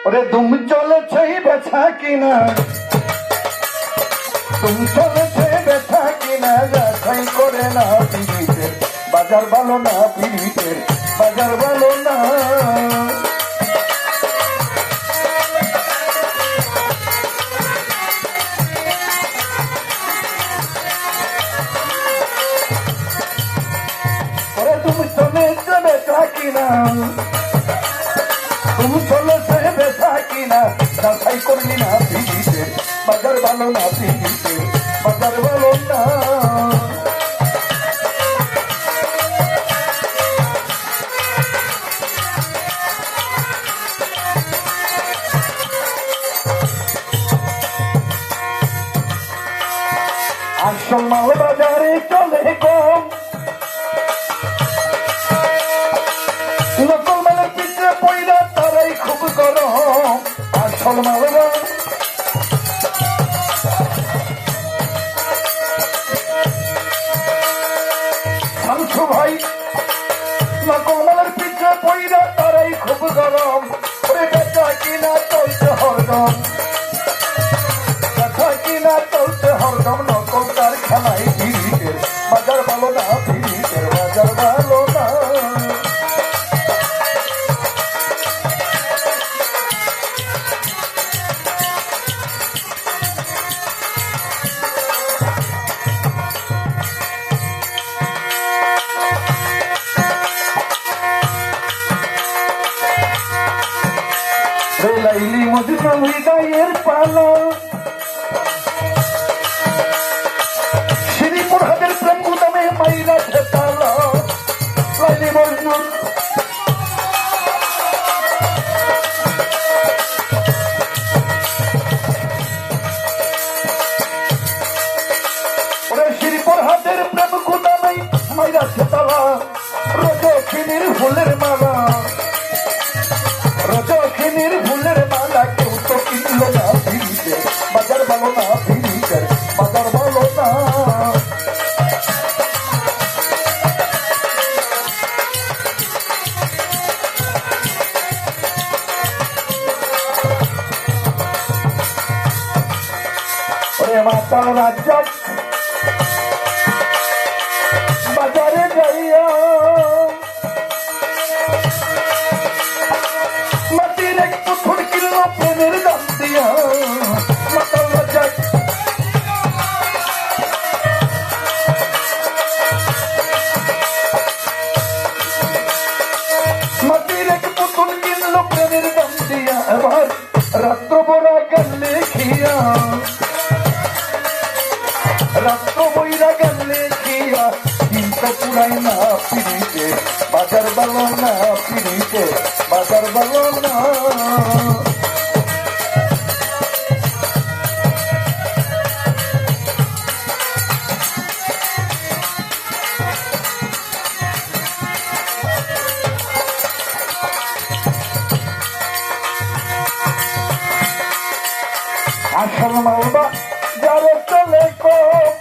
ওরে দুম চলেছে বেছা কিনা, দুম চলেছে বেছা কিনা, যাচাই করে না পিড়িতের বাজার ভালো না, পিড়িতের বাজার ভালো না। ওরে দুম চলেছে বেছা কিনা, তুমি চলেছে বেচা কিনা, যাচাই করলি না পিড়িতের বাজার ভালো না, পিড়িতের বাজার ভালো না। আসল মাল বাজারে চলে কম, নকল মালের পিছনে পয়লা তারাই খুব গরম। আসল মালরা শামসু ভাই, নকল মালের পিছনে পয়লা তারাই খুব গরম। ওরে বেচা কিনা চলছে হরদম, বেচা কিনা চলছে হরদম, নকল কারখানায় পিড়িতের বাজার ভালো না, পিড়িতের বাজার ভালো না। লাইলি মজনু হৃদয়ের পালা, শ্রীপুর হাতের প্রেম গুদামে মাইরা ছেতালা। লাইলি মজনু ওরে শ্রীপুর হাতের প্রেম গুদামে মাইরা ছেতালা। রজখিনীর ফুলের মালা, রজখিনীর ফুলের মালা, কেউ তো কিনলো না পিড়িতের বাজার ভালো না, পিড়িতের বাজার ভালো না। ওরে মাতা রাজ্জাক বাজারে যাইয়া, মাটির এক পুতুল কিনলো প্রেমের দাম দিয়া। মাতা রাজ্জাক মাটির এক পুতুল কিনলো প্রেমের দাম দিয়া। এবার রাত্র বড়া গেলে খিয়া, রাত্র বইরা গেলে খিয়া, কিন্তু পুরাই না পিড়িতে বাজার ভালো না, পিড়িতে বাজার ভালো না। আসল মালবা যারে চলে কম,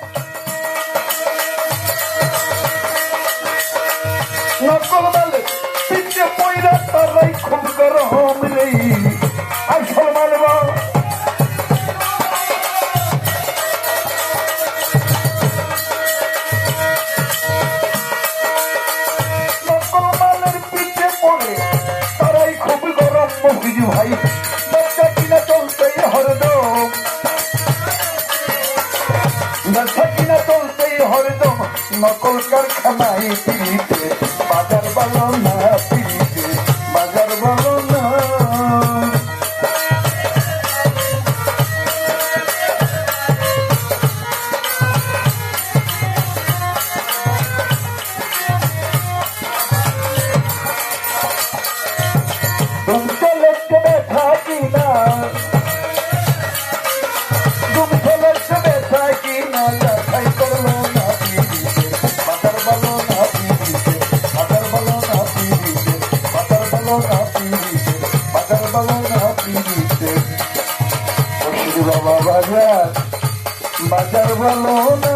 নকল মালে পিছে পয়রা তারাই খুব গরম রে। আসল মালবা নকল মালের পিছে পড়ে তারাই খুব গরম। মফিজ ভাই বেচা কিনা চলতে হরদম, বেচা কিনা চলতে হরদম, নকল কারখানায় পিড়িতে বাজার ভালো না, পিড়িতে বাজার ভালো না। তুমি চলেছে বেচা কিনা, তুমি চলেছে বেচা কিনা, যাচাই করলো না পিড়িতে বাজার ভালো না, পিড়িতে বাজার ভালো না, পিড়িতে বাজার ভালো না, পিড়িতে বাজার ভালো না, পিড়িতে বাবা বাজার বাজার ভালো না।